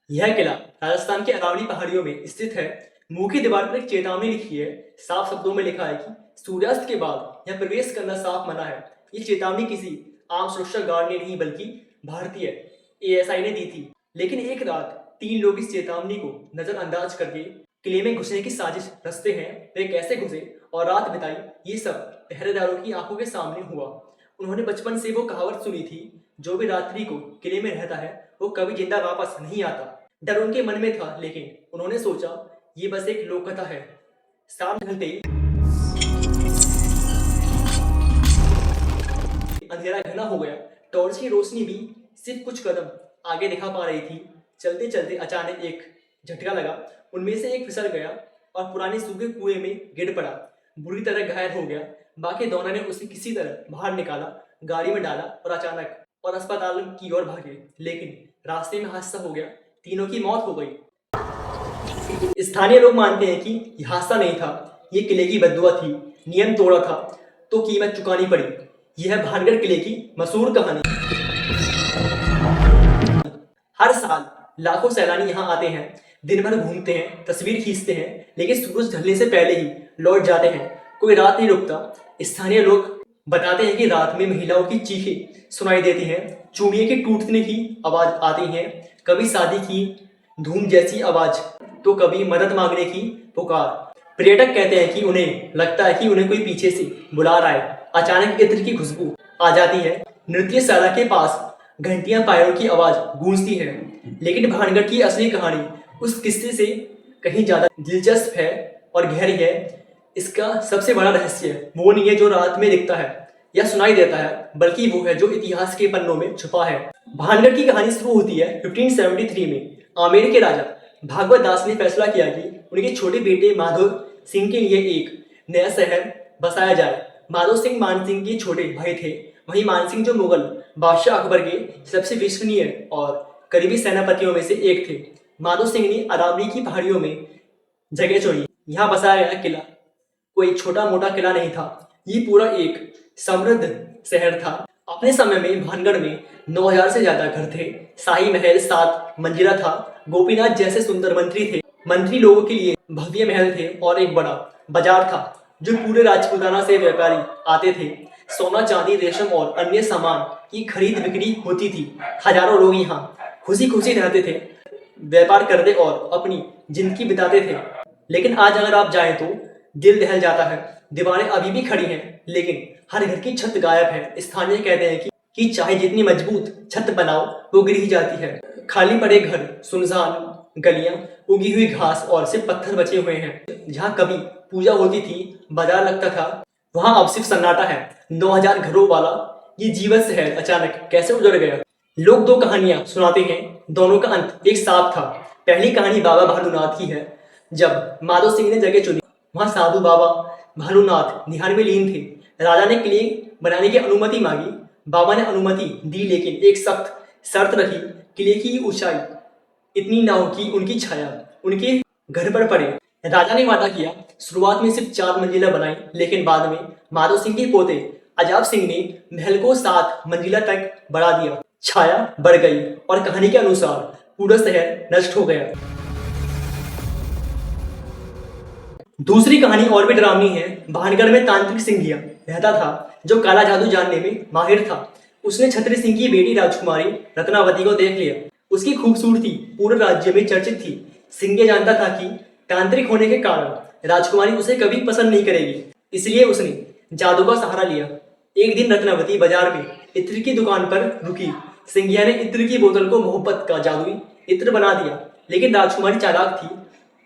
यह किला राजस्थान के अरावली पहाड़ियों में स्थित है। मुंह की दीवार पर एक चेतावनी लिखी है। साफ शब्दों में लिखा है कि सूर्यास्त के बाद यह प्रवेश करना साफ मना है। ये चेतावनी किसी आम सुरक्षा गार्ड ने नहीं बल्कि भारतीय एएसआई ने दी थी। लेकिन एक रात 3 लोग इस चेतावनी को नजरअंदाज करके किले में घुसने की साजिश रचते हैं। वे कैसे घुसे और रात बिताई, ये सब पहरेदारों की आंखों के सामने हुआ। उन्होंने बचपन से वो कहावत सुनी थी, जो भी रात्रि को किले में रहता है वो कभी जिंदा वापस नहीं आता। डर उनके मन में था, लेकिन उन्होंने सोचा ये बस एक लोक कथा है। शाम ढलते ही अंधेरा घना हो गया। टॉर्च की रोशनी भी सिर्फ कुछ कदम आगे दिखा पा रही थी। चलते चलते अचानक एक झटका लगा। उनमें से एक फिसल गया और पुराने सूखे कुएं में गिर पड़ा। बुरी तरह घायल हो गया। बाकी दोनों ने उसे किसी तरह बाहर निकाला, गाड़ी में डाला और अस्पताल की ओर भागे। लेकिन रास्ते में हादसा हो गया। तीनों की मौत हो गई। स्थानीय लोग मानते हैं कि यह हादसा नहीं था, ये किले की बददुआ थी। नियम तोड़ा था तो कीमत चुकानी पड़ी। यह है भानगढ़ किले की मशहूर कहानी। हर साल लाखों सैलानी यहाँ आते हैं, दिन भर घूमते हैं, तस्वीर खींचते हैं, लेकिन सूरज ढलने से पहले ही लौट जाते हैं। कोई रात नहीं रुकता। स्थानीय लोग बताते हैं कि रात में महिलाओं की चीखें सुनाई देती हैं, चूड़ियों के टूटने की आवाज आती है, कभी शादी की धूम जैसी आवाज तो कभी मदद मांगने की पुकार। पर्यटक कहते हैं कि उन्हें लगता है कि उन्हें कोई पीछे से बुला रहा है। अचानक इत्र की खुशबू आ जाती है। नृत्यशाला के पास घंटियां पैरों की आवाज गूंजती है। लेकिन भानगढ़ की असली कहानी उस किस्से से कहीं ज्यादा दिलचस्प है और गहरी है। इसका सबसे बड़ा रहस्य वो नहीं है जो रात में दिखता है या सुनाई देता है, बल्कि वो है जो इतिहास के पन्नों में छुपा है। भानगढ़ की कहानी शुरू होती है 1573 में। आमेर के राजा भागवत दास ने फैसला किया कि उनके छोटे बेटे माधव सिंह के लिए एक नया शहर बसाया जाए। माधव सिंह मान सिंह के छोटे भाई थे। वहीं मान सिंह जो मुगल बादशाह अकबर के सबसे विश्वसनीय और करीबी सेनापतियों में से एक थे। माधव सिंह ने अरावली की पहाड़ियों में जगह चुनी। यहाँ बसाया गया किला कोई छोटा मोटा किला नहीं था, ये पूरा एक समृद्ध शहर था। अपने समय में भानगढ़ में 9000 से ज्यादा घर थे। शाही महल 7 मंजिला था। गोपीनाथ जैसे सुंदर मंत्री थे। मंत्री लोगों के लिए भव्य महल थे और एक बड़ा बाजार था जो पूरे राजपूताना से व्यापारी आते थे। सोना चांदी रेशम और अन्य सामान की खरीद बिक्री होती थी। हजारों लोग यहाँ खुशी खुशी रहते थे, व्यापार करते और अपनी जिंदगी बिताते थे। लेकिन आज अगर आप जाएं तो दिल दहल जाता है। दीवारें अभी भी खड़ी हैं, लेकिन हर घर की छत गायब है। स्थानीय कहते हैं कि चाहे जितनी मजबूत छत बनाओ वो गिर ही जाती है। खाली पड़े घर, सुनसान गलियां, उगी हुई घास और सिर्फ पत्थर बचे हुए हैं। जहाँ कभी पूजा होती थी, बाजार लगता था, वहां अब सिर्फ सन्नाटा है। 9000 घरों वाला ये जीवंत शहर अचानक कैसे उजड़ गया? लोग 2 कहानियां सुनाते हैं, दोनों का अंत एक साथ था। पहली कहानी बाबा भानुनाथ की है। जब माधव सिंह ने जगह चुनी, वहां साधु बाबा भानुनाथ ध्यान में लीन थे। राजा ने किले बनाने की अनुमति मांगी। बाबा ने अनुमति दी, लेकिन एक सख्त शर्त रखी। किले की ऊंचाई इतनी ना हो कि उनकी छाया उनके घर पर पड़े। राजा ने वादा किया। शुरुआत में सिर्फ 4 मंजिला बनाई, लेकिन बाद में माधव सिंह के पोते अजाब सिंह ने महल को 7 मंजिला तक बढ़ा दिया। छाया बढ़ गई और कहानी के अनुसार पूरा शहर नष्ट हो गया। दूसरी कहानी और भी डरावनी है। भानगढ़ में तांत्रिक सिंघिया रहता था जो काला जादू जानने में माहिर था। उसने छत्री सिंह की बेटी राजकुमारी रत्नावती को देख लिया। उसकी खूबसूरती पूरे राज्य में चर्चित थी। सिंघिया जानता था कि तांत्रिक होने के कारण राजकुमारी उसे कभी पसंद नहीं करेगी, इसलिए उसने जादू का सहारा लिया। एक दिन रत्नावती बाजार में इत्र की दुकान पर रुकी। सिंघिया ने इत्र की बोतल को मोहब्बत का जादुई इत्र बना दिया, लेकिन राजकुमारी चालाक थी।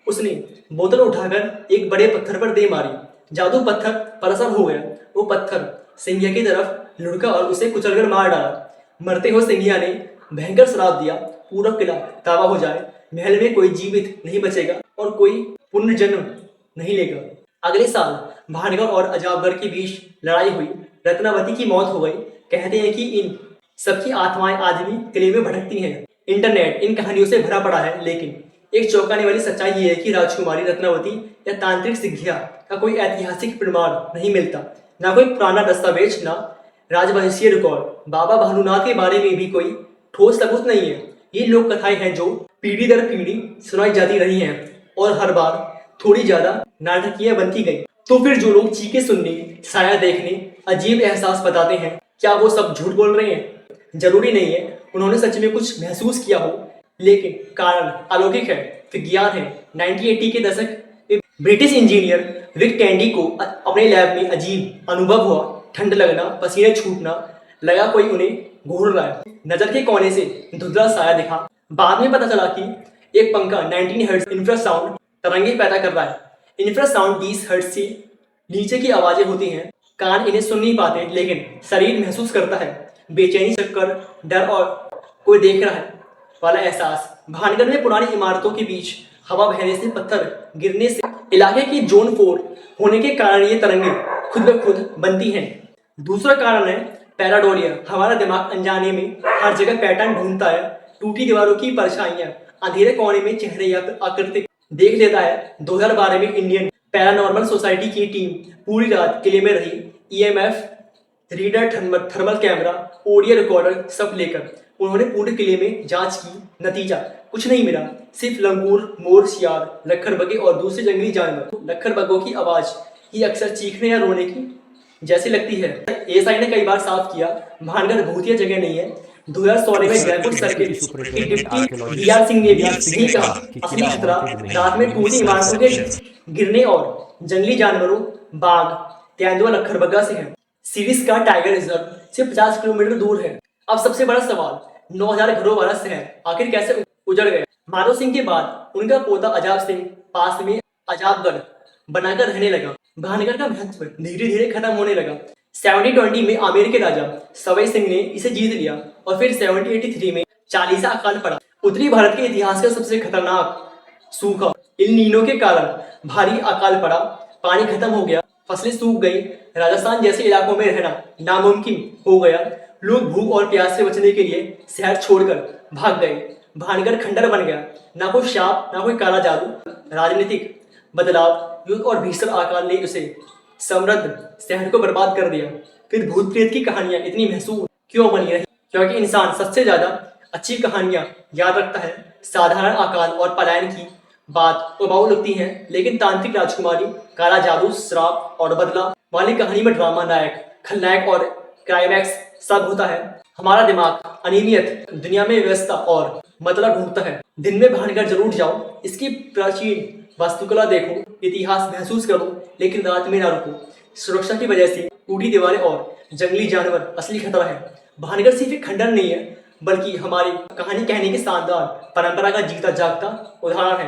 उसने बोतल उठाकर एक बड़े पत्थर पर दे मारी। जादू पत्थर पर असर हो गया। वो पत्थर सिंघिया की तरफ लुढ़का और उसे कुचलकर मार डाला। मरते हुए सिंघिया ने भयंकर श्राप दिया, पूरा किला ताबा हो जाए, महल में कोई जीवित नहीं बचेगा और कोई पुनर्जन्म नहीं लेगा। अगले साल भानगढ़ और अजाबगढ़ के बीच लड़ाई हुई। रत्नावती की मौत हो गई। कहते हैं कि इन सबकी आत्माएं आज भी किले में भटकती हैं। इंटरनेट इन कहानियों से भरा पड़ा है, लेकिन एक चौंकाने वाली सच्चाई ये है कि राजकुमारी रत्नावती या तांत्रिक सिंघिया का कोई ऐतिहासिक प्रमाण नहीं मिलता, ना कोई पुराना दस्तावेज, ना राजवंशीय रिकॉर्ड। बाबा भानुनाथ के बारे में भी कोई ठोस सबूत नहीं है। ये लोक कथाएं हैं जो पीढ़ी दर पीढ़ी सुनाई जाती रही हैं और हर बार थोड़ी ज्यादा नाटकीय बनती गई। तो फिर जो लोग चीखे सुनने, साया देखने, अजीब एहसास बताते हैं, क्या वो सब झूठ बोल रहे हैं? जरूरी नहीं है उन्होंने सच में कुछ महसूस किया हो, लेकिन कारण अलौकिक है, विज्ञान है। 1980 के दशक में ब्रिटिश इंजीनियर विक कैंडी को अपने लैब में अजीब अनुभव हुआ। ठंड लगना, पसीने छूटना, लगा कोई उन्हें घूर रहा है। नजर के कोने से धुंधला साया दिखा। बाद में पता चला कि एक पंखा 19 हर्ट्ज इंफ्रासाउंड तरंगे पैदा कर रहा है। इंफ्रासाउंड 20 हर्ट्ज से नीचे की आवाजें होती हैं। कान इन्हें सुन नहीं पाते, लेकिन शरीर महसूस करता है। बेचैनी, चक्कर, डर और कोई देख रहा है वाला एहसास। भानगढ़ में पुरानी इमारतों के बीच हवा बहने से, पत्थर गिरने से, इलाके की जोन 4 होने के कारण ये तरंगे खुद ब खुद बनती हैं। दूसरा कारण है पैराडोरिया। हमारा दिमाग अनजाने में हर जगह पैटर्न ढूंढता है। टूटी दीवारों की परछाइयां, अंधेरे कोने में चेहरे या आकृति देख लेता है। 2012 में इंडियन पैरानॉर्मल सोसाइटी की टीम पूरी रात किले में रही। EMF reader, thermal camera, audio recorder सब लेकर उन्होंने पूरे किले में जांच की। नतीजा कुछ नहीं मिला, सिर्फ लंगूर, मोर, सियार, लक्खरबगे और दूसरे जंगली जानवर। लक्खरबगों की आवाज ही अक्सर चीखने या रोने की जैसी लगती है। एएसआई ने कई बार साफ किया, भानगढ़ भूतिया जगह नहीं है। 2016 में जयपुर सर्किल के डिप्टी DR सिंह ने भी यही कहा, असली खतरा रात में टूटी इमारतों के गिरने और जंगली जानवरों, बाघ, तेंदुआ, लक्खरबग्गा से है। सीरीज का टाइगर रिजर्व से 50 किलोमीटर दूर है। अब सबसे बड़ा सवाल, 9000 घरों वाला शहर आखिर कैसे उजड़ गया? माधव सिंह के बाद उनका पोता अजाब सिंह पास में अजाबगढ़ बनाकर रहने लगा। भानगढ़ का महत्व धीरे धीरे खत्म होने लगा। 1720 में आमेर के राजा सवाई सिंह ने इसे जीत लिया और फिर 1783 में चालीसा अकाल पड़ा। उत्तरी भारत के इतिहास का सबसे खतरनाक सूखा। इल नीनो के कारण भारी अकाल पड़ा, पानी खत्म हो गया, फसलें सूख गई। राजस्थान जैसे इलाकों में रहना नामुमकिन हो गया। लोग भूख और प्यास से बचने के लिए शहर छोड़कर भाग गए। भानगढ़ खंडर बन गया। ना कोई शाप, ना कोई काला जादू। राजनीतिक बदलाव, युद्ध और भीषण अकाल ने उसे समृद्ध शहर को बर्बाद कर दिया। फिर भूत प्रेत की कहानियां इतनी महसूस क्यों बनी रही? क्योंकि इंसान सबसे ज्यादा अच्छी कहानियां याद रखता है। साधारण अकाल और पलायन की बात उबाऊ लगती है, लेकिन तांत्रिक राजकुमारी, काला जादू, श्राप और बदला वाली कहानी में ड्रामा, नायक, खलनायक और क्लाइमैक्स सब होता है। हमारा दिमाग अनियमित दुनिया में व्यवस्था और मतलब ढूंढता है। दिन में भानगढ़ जरूर जाओ, इसकी प्राचीन वास्तुकला देखो, इतिहास महसूस करो, लेकिन रात में ना रुको। सुरक्षा की वजह से टूटी दीवारें और जंगली जानवर असली खतरा है। भानगढ़ सिर्फ एक खंडर नहीं है, बल्कि हमारी कहानी कहने की शानदार परंपरा का जीता जागता उदाहरण है।